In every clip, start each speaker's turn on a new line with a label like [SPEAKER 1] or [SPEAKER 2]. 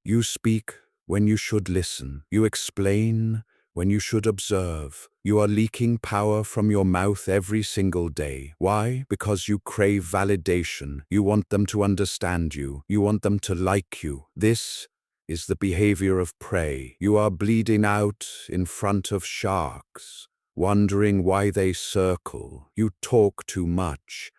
[SPEAKER 1] You speak when you should listen. You explain when you should observe. You are leaking power from your mouth every single day. Why? Because you crave validation. You want them to understand you. You want them to like you. This is the behavior of prey. You are bleeding out in front of sharks, wondering why they circle. You talk too much.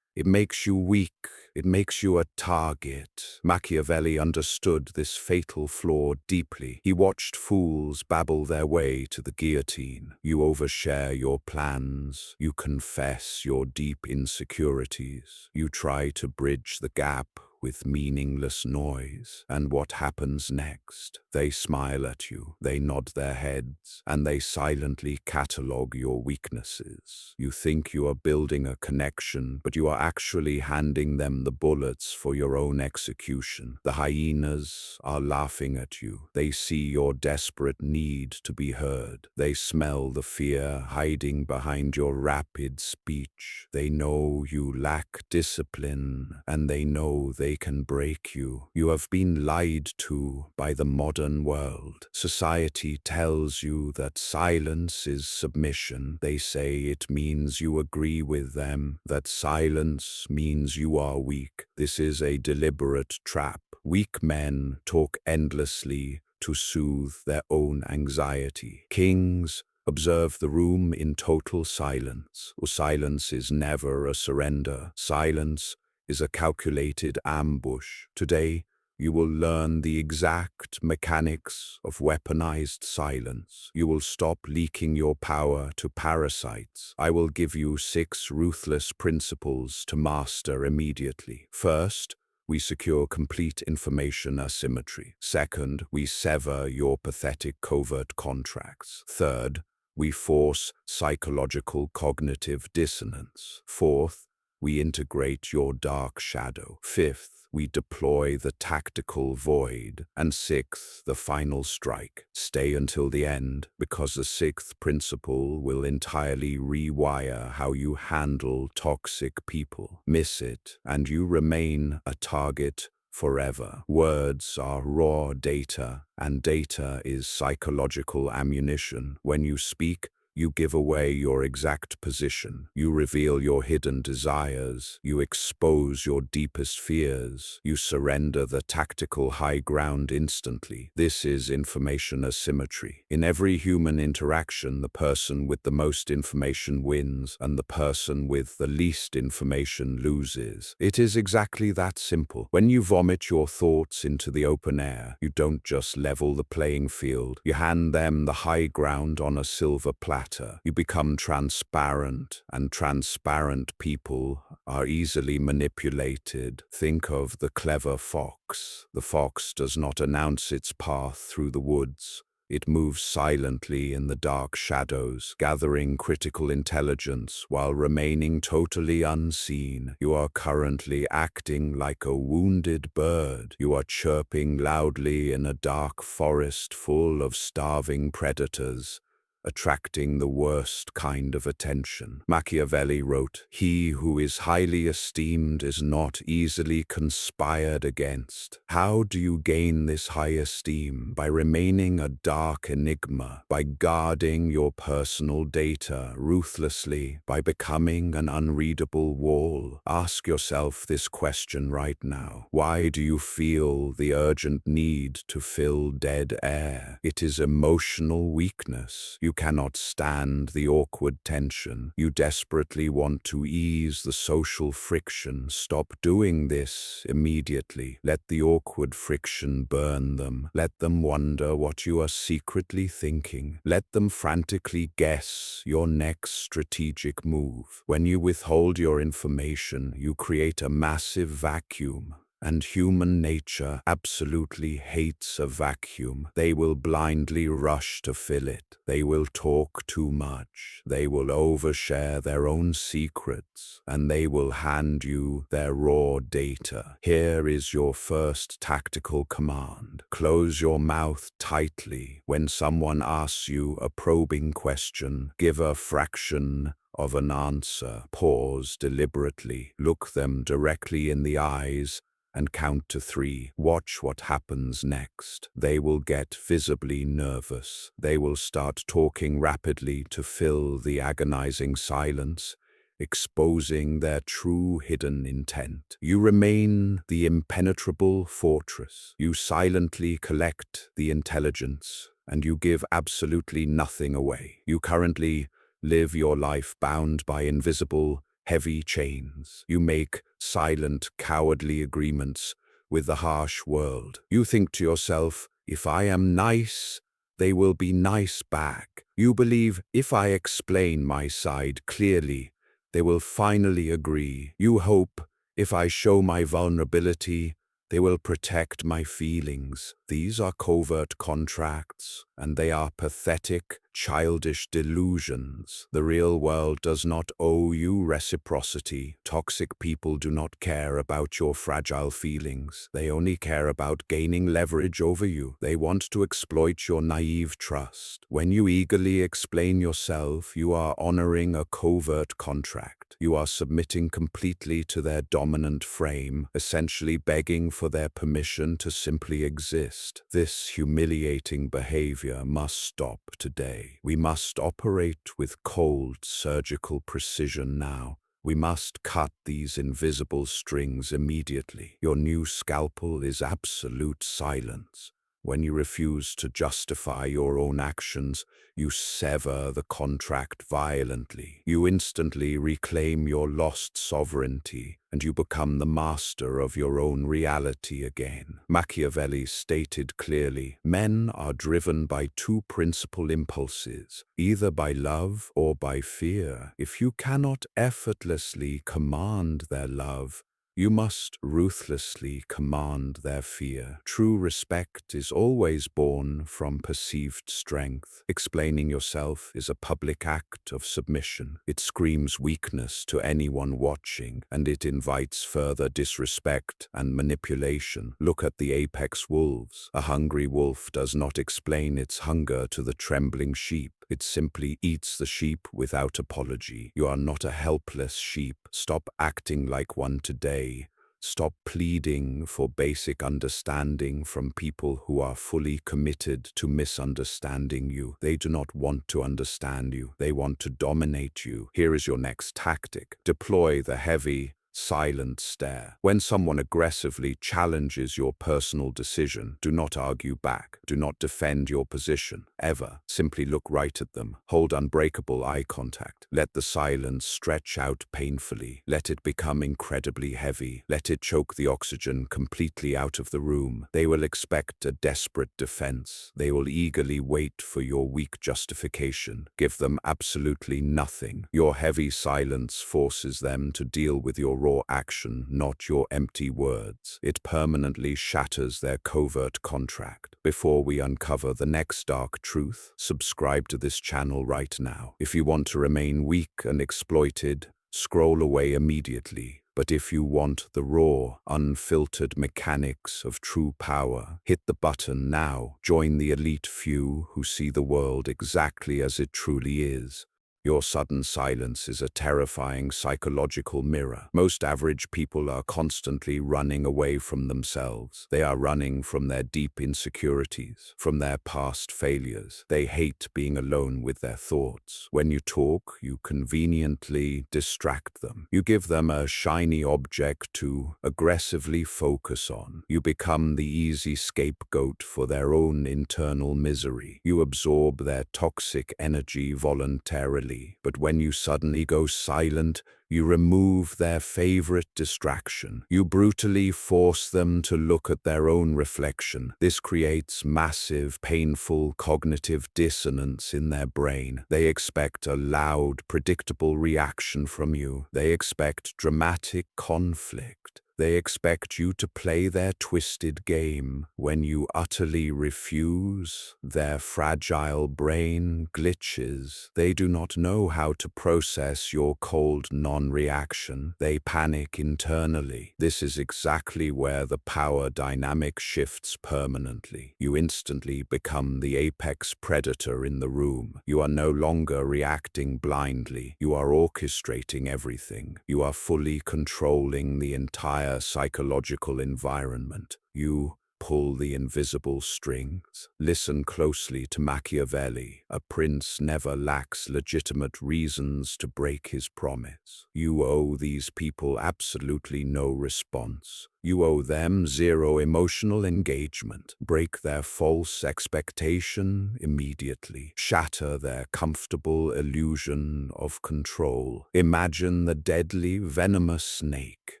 [SPEAKER 1] It makes you weak. It makes you a target. Machiavelli understood this fatal flaw deeply. He watched fools babble their way to the guillotine. You overshare your plans. You confess your deep insecurities. You try to bridge the gap with meaningless noise. And what happens next? They smile at you, they nod their heads, and they silently catalogue your weaknesses. You think you are building a connection, but you are actually handing them the bullets for your own execution. The hyenas are laughing at you. They see your desperate need to be heard. They smell the fear hiding behind your rapid speech. They know you lack discipline, and they know they can break you. You have been lied to by the modern world. Society tells you that silence is submission. They say it means you agree with them, that silence means you are weak. This is a deliberate trap. Weak men talk endlessly to soothe their own anxiety. Kings observe the room in total silence. Silence is never a surrender. Silence is a calculated ambush. Today, you will learn the exact mechanics of weaponized silence. You will stop leaking your power to parasites. I will give you 6 ruthless principles to master immediately. First, we secure complete information asymmetry. Second, we sever your pathetic covert contracts. Third, we force psychological cognitive dissonance. Fourth, we integrate your dark shadow. Fifth, we deploy the tactical void. And sixth, the final strike. Stay until the end, because the 6th principle will entirely rewire how you handle toxic people. Miss it, and you remain a target forever. Words are raw data, and data is psychological ammunition. When you speak, you give away your exact position. You reveal your hidden desires. You expose your deepest fears. You surrender the tactical high ground instantly. This is information asymmetry. In every human interaction, the person with the most information wins, and the person with the least information loses. It is exactly that simple. When you vomit your thoughts into the open air, you don't just level the playing field. You hand them the high ground on a silver platter. You become transparent, and transparent people are easily manipulated. Think of the clever fox. The fox does not announce its path through the woods. It moves silently in the dark shadows, gathering critical intelligence while remaining totally unseen. You are currently acting like a wounded bird. You are chirping loudly in a dark forest full of starving predators, attracting the worst kind of attention. Machiavelli wrote, "He who is highly esteemed is not easily conspired against." How do you gain this high esteem? By remaining a dark enigma, by guarding your personal data ruthlessly, by becoming an unreadable wall. Ask yourself this question right now. Why do you feel the urgent need to fill dead air? It is emotional weakness. You cannot stand the awkward tension. You desperately want to ease the social friction. Stop doing this immediately. Let the awkward friction burn them. Let them wonder what you are secretly thinking. Let them frantically guess your next strategic move. When you withhold your information, you create a massive vacuum. And human nature absolutely hates a vacuum. They will blindly rush to fill it. They will talk too much. They will overshare their own secrets. And they will hand you their raw data. Here is your first tactical command. Close your mouth tightly. When someone asks you a probing question, give a fraction of an answer. Pause deliberately. Look them directly in the eyes and count to 3. Watch what happens next. They will get visibly nervous. They will start talking rapidly to fill the agonizing silence, exposing their true hidden intent. You remain the impenetrable fortress. You silently collect the intelligence, and you give absolutely nothing away. You currently live your life bound by invisible, heavy chains. You make silent, cowardly agreements with the harsh world. You think to yourself, if I am nice, they will be nice back. You believe if I explain my side clearly, they will finally agree. You hope if I show my vulnerability, they will protect my feelings. These are covert contracts, and they are pathetic, childish delusions. The real world does not owe you reciprocity. Toxic people do not care about your fragile feelings. They only care about gaining leverage over you. They want to exploit your naive trust. When you eagerly explain yourself, you are honoring a covert contract. You are submitting completely to their dominant frame, essentially begging for their permission to simply exist. This humiliating behavior must stop today. We must operate with cold, surgical precision now. We must cut these invisible strings immediately. Your new scalpel is absolute silence. When you refuse to justify your own actions, you sever the contract violently. You instantly reclaim your lost sovereignty, and you become the master of your own reality again. Machiavelli stated clearly, men are driven by two principal impulses, either by love or by fear. If you cannot effortlessly command their love, you must ruthlessly command their fear. True respect is always born from perceived strength. Explaining yourself is a public act of submission. It screams weakness to anyone watching, and it invites further disrespect and manipulation. Look at the apex wolves. A hungry wolf does not explain its hunger to the trembling sheep. It simply eats the sheep without apology. You are not a helpless sheep. Stop acting like one today. Stop pleading for basic understanding from people who are fully committed to misunderstanding you. They do not want to understand you. They want to dominate you. Here is your next tactic. Deploy the heavy, silent stare. When someone aggressively challenges your personal decision, do not argue back. Do not defend your position, ever. Simply look right at them. Hold unbreakable eye contact. Let the silence stretch out painfully. Let it become incredibly heavy. Let it choke the oxygen completely out of the room. They will expect a desperate defense. They will eagerly wait for your weak justification. Give them absolutely nothing. Your heavy silence forces them to deal with your raw action, not your empty words. It permanently shatters their covert contract. Before we uncover the next dark truth, subscribe to this channel right now. If you want to remain weak and exploited, scroll away immediately. But if you want the raw, unfiltered mechanics of true power, hit the button now. Join the elite few who see the world exactly as it truly is. Your sudden silence is a terrifying psychological mirror. Most average people are constantly running away from themselves. They are running from their deep insecurities, from their past failures. They hate being alone with their thoughts. When you talk, you conveniently distract them. You give them a shiny object to aggressively focus on. You become the easy scapegoat for their own internal misery. You absorb their toxic energy voluntarily. But when you suddenly go silent, you remove their favorite distraction. You brutally force them to look at their own reflection. This creates massive, painful cognitive dissonance in their brain. They expect a loud, predictable reaction from you. They expect dramatic conflict. They expect you to play their twisted game. When you utterly refuse, their fragile brain glitches. They do not know how to process your cold non-reaction. They panic internally. This is exactly where the power dynamic shifts permanently. You instantly become the apex predator in the room. You are no longer reacting blindly. You are orchestrating everything. You are fully controlling the entire entire psychological environment. You pull the invisible strings. Listen closely to Machiavelli. A prince never lacks legitimate reasons to break his promise. You owe these people absolutely no response. You owe them zero emotional engagement. Break their false expectation immediately. Shatter their comfortable illusion of control. Imagine the deadly, venomous snake.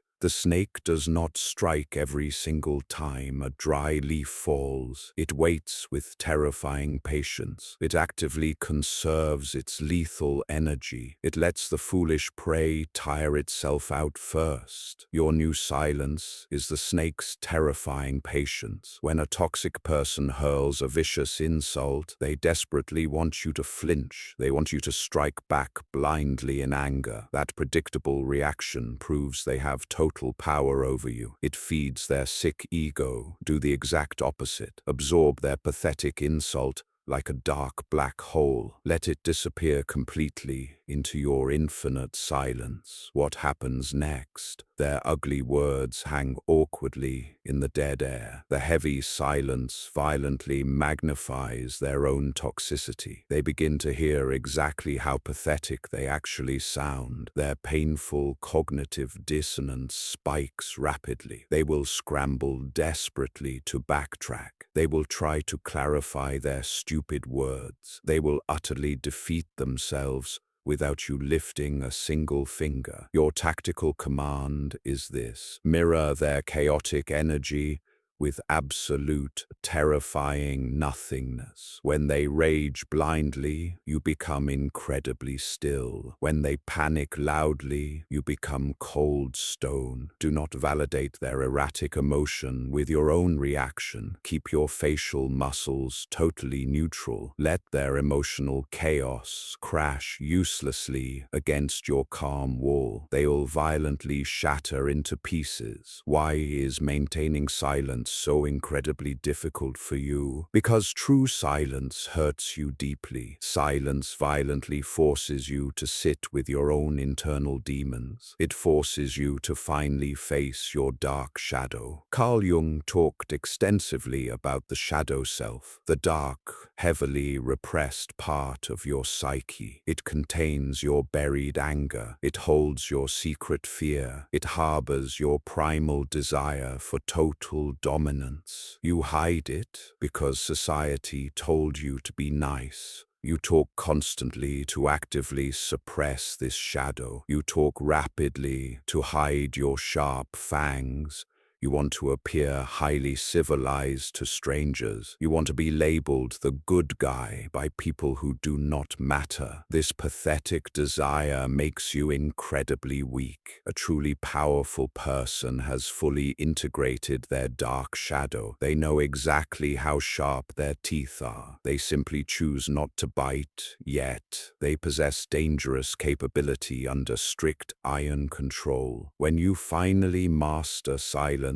[SPEAKER 1] The snake does not strike every single time a dry leaf falls. It waits with terrifying patience. It actively conserves its lethal energy. It lets the foolish prey tire itself out first. Your new silence is the snake's terrifying patience. When a toxic person hurls a vicious insult, they desperately want you to flinch. They want you to strike back blindly in anger. That predictable reaction proves they have total power over you. It feeds their sick ego. Do the exact opposite. Absorb their pathetic insult like a dark black hole. Let it disappear completely into your infinite silence. What happens next? Their ugly words hang awkwardly in the dead air. The heavy silence violently magnifies their own toxicity. They begin to hear exactly how pathetic they actually sound. Their painful cognitive dissonance spikes rapidly. They will scramble desperately to backtrack. They will try to clarify their stupid words. They will utterly defeat themselves without you lifting a single finger. Your tactical command is this: mirror their chaotic energy with absolute, terrifying nothingness. When they rage blindly, you become incredibly still. When they panic loudly, you become cold stone. Do not validate their erratic emotion with your own reaction. Keep your facial muscles totally neutral. Let their emotional chaos crash uselessly against your calm wall. They will violently shatter into pieces. Why is maintaining silence so incredibly difficult for you? Because true silence hurts you deeply. Silence violently forces you to sit with your own internal demons. It forces you to finally face your dark shadow. Carl Jung talked extensively about the shadow self, the dark, heavily repressed part of your psyche. It contains your buried anger. It holds your secret fear. It harbors your primal desire for total dominance. You hide it because society told you to be nice. You talk constantly to actively suppress this shadow. You talk rapidly to hide your sharp fangs. You want to appear highly civilized to strangers. You want to be labeled the good guy by people who do not matter. This pathetic desire makes you incredibly weak. A truly powerful person has fully integrated their dark shadow. They know exactly how sharp their teeth are. They simply choose not to bite, yet they possess dangerous capability under strict iron control. When you finally master silence,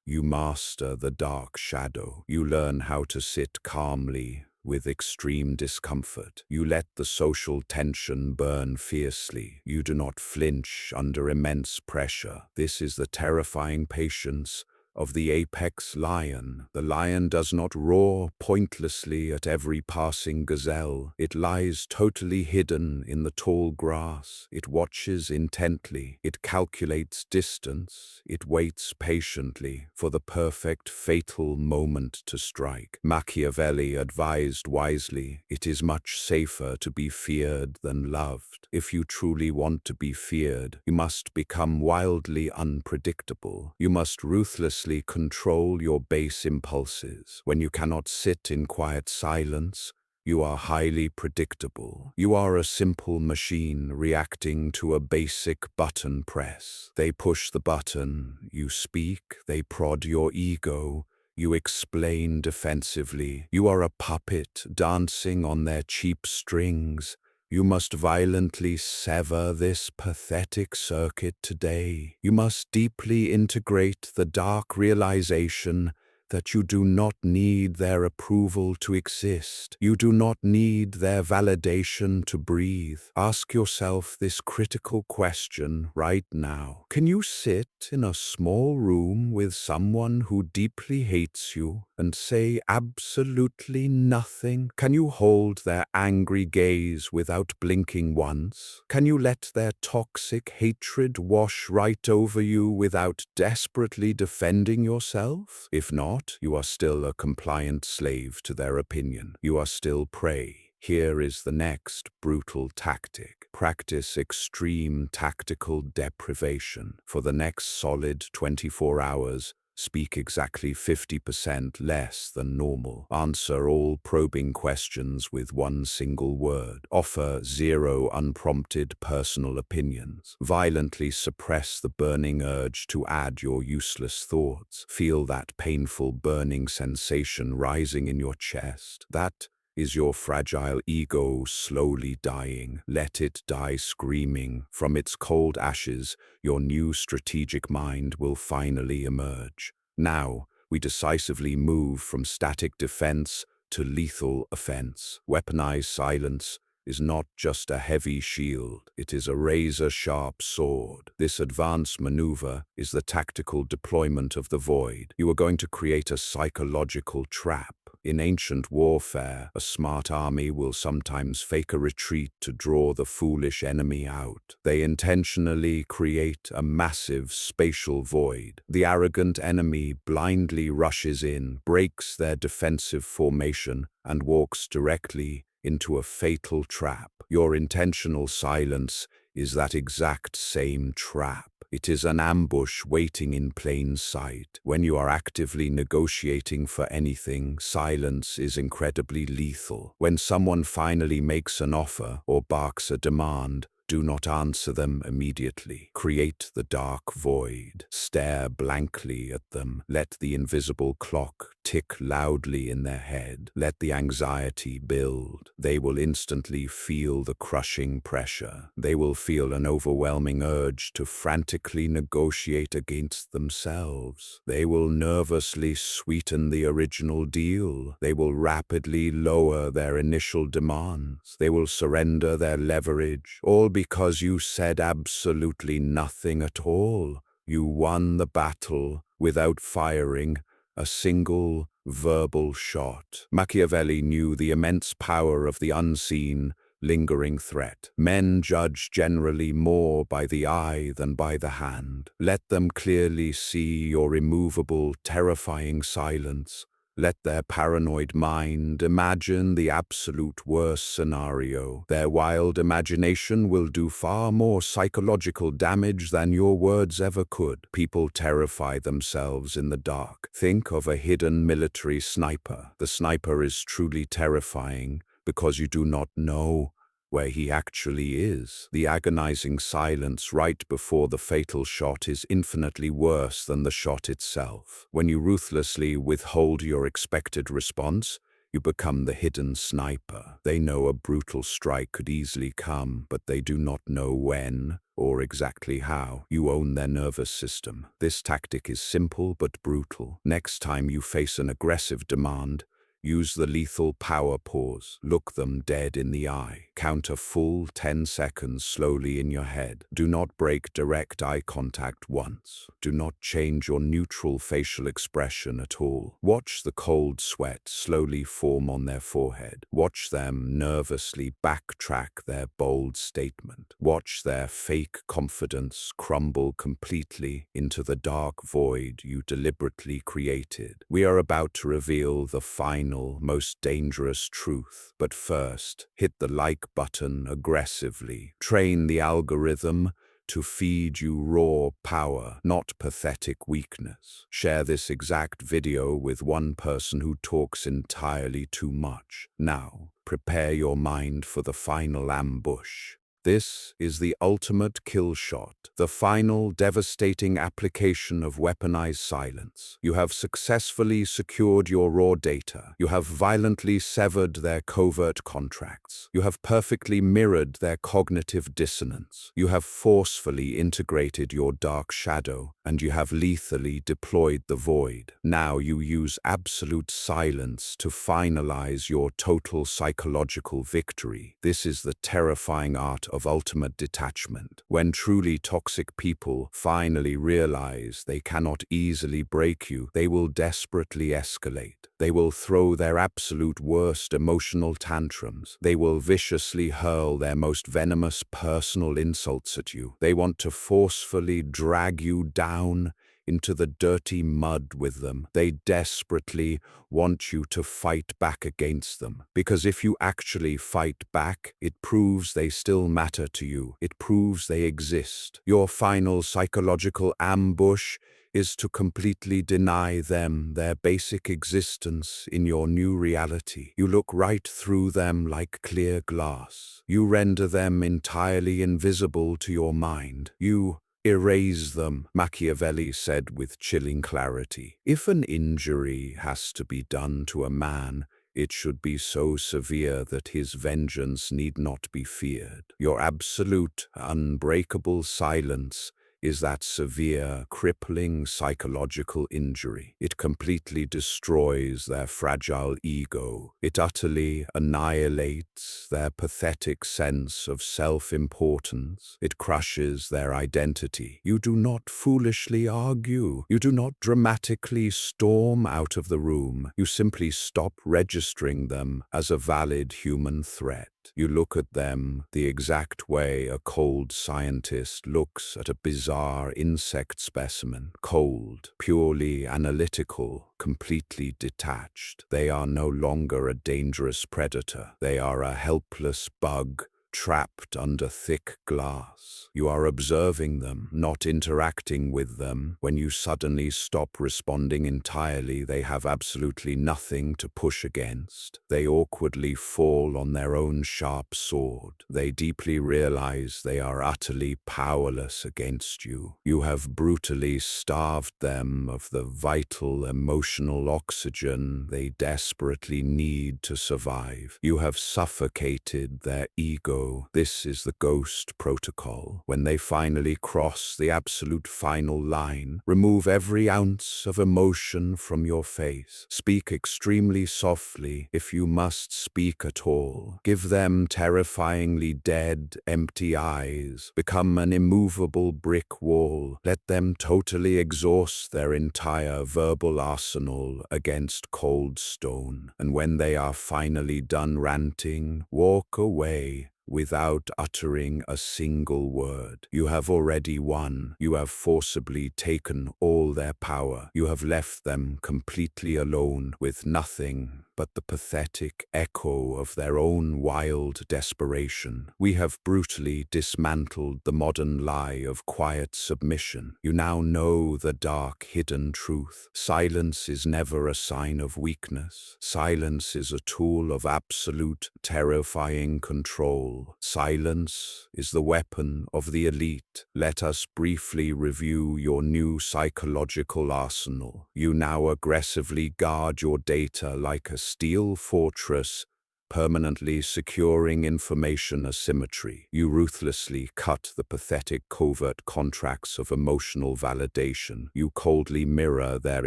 [SPEAKER 1] you master the dark shadow. You learn how to sit calmly with extreme discomfort. You let the social tension burn fiercely. You do not flinch under immense pressure. This is the terrifying patience of the apex lion. The lion does not roar pointlessly at every passing gazelle. It lies totally hidden in the tall grass. It watches intently. It calculates distance. It waits patiently for the perfect, fatal moment to strike. Machiavelli advised wisely, it is much safer to be feared than loved. If you truly want to be feared, you must become wildly unpredictable. You must ruthlessly control your base impulses. When you cannot sit in quiet silence, you are highly predictable. You are a simple machine reacting to a basic button press. They push the button, you speak, they prod your ego, you explain defensively. You are a puppet dancing on their cheap strings. You must violently sever this pathetic circuit today. You must deeply integrate the dark realization that you do not need their approval to exist. You do not need their validation to breathe. Ask yourself this critical question right now. Can you sit in a small room with someone who deeply hates you and say absolutely nothing? Can you hold their angry gaze without blinking once? Can you let their toxic hatred wash right over you without desperately defending yourself? If not, you are still a compliant slave to their opinion. You are still prey. Here is the next brutal tactic. Practice extreme tactical deprivation. For the next solid 24 hours, speak exactly 50% less than normal. Answer all probing questions with one single word. Offer 0 unprompted personal opinions. Violently suppress the burning urge to add your useless thoughts. Feel that painful burning sensation rising in your chest. That is your fragile ego slowly dying. Let it die screaming. From its cold ashes, your new strategic mind will finally emerge. Now, we decisively move from static defense to lethal offense. Weaponized silence is not just a heavy shield, it is a razor-sharp sword. This advanced maneuver is the tactical deployment of the void. You are going to create a psychological trap. In ancient warfare, a smart army will sometimes fake a retreat to draw the foolish enemy out. They intentionally create a massive spatial void. The arrogant enemy blindly rushes in, breaks their defensive formation, and walks directly into a fatal trap. Your intentional silence is that exact same trap. It is an ambush waiting in plain sight. When you are actively negotiating for anything, silence is incredibly lethal. When someone finally makes an offer or barks a demand, do not answer them immediately. Create the dark void. Stare blankly at them. Let the invisible clock tick loudly in their head. Let the anxiety build. They will instantly feel the crushing pressure. They will feel an overwhelming urge to frantically negotiate against themselves. They will nervously sweeten the original deal. They will rapidly lower their initial demands. They will surrender their leverage, all because you said absolutely nothing at all. You won the battle without firing a single verbal shot. Machiavelli knew the immense power of the unseen, lingering threat. Men judge generally more by the eye than by the hand. Let them clearly see your immovable, terrifying silence. Let their paranoid mind imagine the absolute worst scenario. Their wild imagination will do far more psychological damage than your words ever could. People terrify themselves in the dark. Think of a hidden military sniper. The sniper is truly terrifying because you do not know where he actually is. The agonizing silence right before the fatal shot is infinitely worse than the shot itself. When you ruthlessly withhold your expected response, you become the hidden sniper. They know a brutal strike could easily come, but they do not know when or exactly how. You own their nervous system. This tactic is simple but brutal. Next time you face an aggressive demand, use the lethal power pause. Look them dead in the eye. Count a full 10 seconds slowly in your head. Do not break direct eye contact once. Do not change your neutral facial expression at all. Watch the cold sweat slowly form on their forehead. Watch them nervously backtrack their bold statement. Watch their fake confidence crumble completely into the dark void you deliberately created. We are about to reveal the final, most dangerous truth. But first, hit the like button aggressively. Train the algorithm to feed you raw power, not pathetic weakness. Share this exact video with one person who talks entirely too much. Now, prepare your mind for the final ambush. This is the ultimate kill shot, the final devastating application of weaponized silence. You have successfully secured your raw data. You have violently severed their covert contracts. You have perfectly mirrored their cognitive dissonance. You have forcefully integrated your dark shadow and you have lethally deployed the void. Now you use absolute silence to finalize your total psychological victory. This is the terrifying art of ultimate detachment. When truly toxic people finally realize they cannot easily break you, they will desperately escalate. They will throw their absolute worst emotional tantrums. They will viciously hurl their most venomous personal insults at you. They want to forcefully drag you down into the dirty mud with them. They desperately want you to fight back against them. Because if you actually fight back, it proves they still matter to you. It proves they exist. Your final psychological ambush is to completely deny them their basic existence in your new reality. You look right through them like clear glass. You render them entirely invisible to your mind. You erase them, Machiavelli said with chilling clarity. If an injury has to be done to a man, it should be so severe that his vengeance need not be feared. Your absolute, unbreakable silence is that severe, crippling psychological injury. It completely destroys their fragile ego. It utterly annihilates their pathetic sense of self-importance. It crushes their identity. You do not foolishly argue. You do not dramatically storm out of the room. You simply stop registering them as a valid human threat. You look at them the exact way a cold scientist looks at a bizarre insect specimen. Cold, purely analytical, completely detached. They are no longer a dangerous predator. They are a helpless bug trapped under thick glass. You are observing them, not interacting with them. When you suddenly stop responding entirely, they have absolutely nothing to push against. They awkwardly fall on their own sharp sword. They deeply realize they are utterly powerless against you. You have brutally starved them of the vital emotional oxygen they desperately need to survive. You have suffocated their ego. This is the ghost protocol. When they finally cross the absolute final line, remove every ounce of emotion from your face. Speak extremely softly if you must speak at all. Give them terrifyingly dead, empty eyes. Become an immovable brick wall. Let them totally exhaust their entire verbal arsenal against cold stone. And when they are finally done ranting, walk away without uttering a single word. You have already won. You have forcibly taken all their power. You have left them completely alone with nothing but the pathetic echo of their own wild desperation. We have brutally dismantled the modern lie of quiet submission. You now know the dark, hidden truth. Silence is never a sign of weakness. Silence is a tool of absolute, terrifying control. Silence is the weapon of the elite. Let us briefly review your new psychological arsenal. You now aggressively guard your data like a steel fortress, permanently securing information asymmetry. You ruthlessly cut the pathetic covert contracts of emotional validation. You coldly mirror their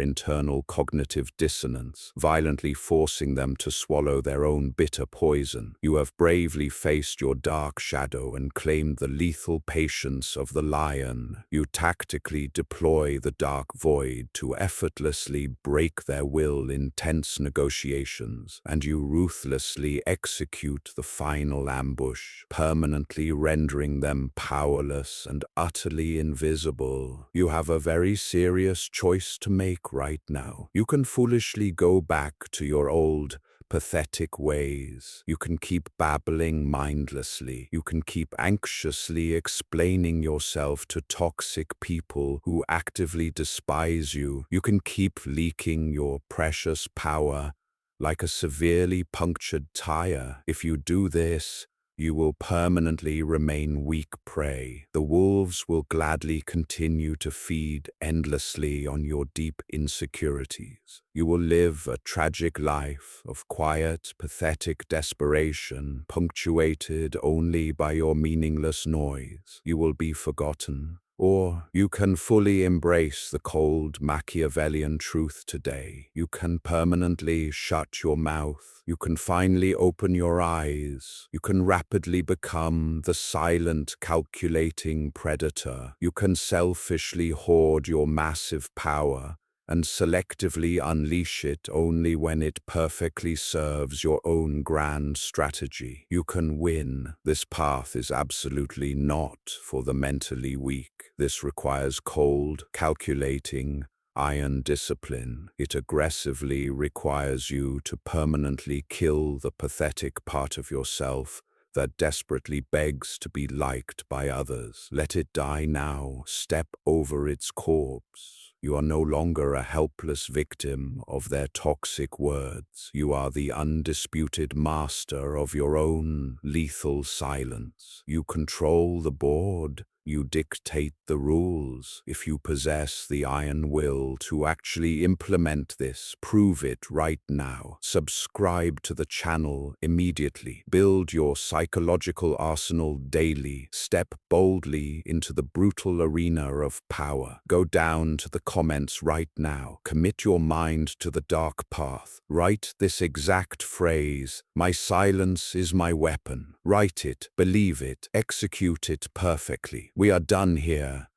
[SPEAKER 1] internal cognitive dissonance, violently forcing them to swallow their own bitter poison. You have bravely faced your dark shadow and claimed the lethal patience of the lion. You tactically deploy the dark void to effortlessly break their will in tense negotiations, and you ruthlessly execute the final ambush, permanently rendering them powerless and utterly invisible. You have a very serious choice to make right now. You can foolishly go back to your old, pathetic ways. You can keep babbling mindlessly. You can keep anxiously explaining yourself to toxic people who actively despise you. You can keep leaking your precious power like a severely punctured tire. If you do this, you will permanently remain weak prey. The wolves will gladly continue to feed endlessly on your deep insecurities. You will live a tragic life of quiet, pathetic desperation, punctuated only by your meaningless noise. You will be forgotten, Or you can fully embrace the cold Machiavellian truth today. You can permanently shut your mouth. You can finally open your eyes. You can rapidly become the silent, calculating predator. You can selfishly hoard your massive power and selectively unleash it only when it perfectly serves your own grand strategy. You can win. This path is absolutely not for the mentally weak. This requires cold, calculating, iron discipline. It aggressively requires you to permanently kill the pathetic part of yourself that desperately begs to be liked by others. Let it die now. Step over its corpse. You are no longer a helpless victim of their toxic words. You are the undisputed master of your own lethal silence. You control the board. You dictate the rules. If you possess the iron will to actually implement this, prove it right now. Subscribe to the channel immediately. Build your psychological arsenal daily. Step boldly into the brutal arena of power. Go down to the comments right now. Commit your mind to the dark path. Write this exact phrase: "My silence is my weapon." Write it, believe it, execute it perfectly. We are done here.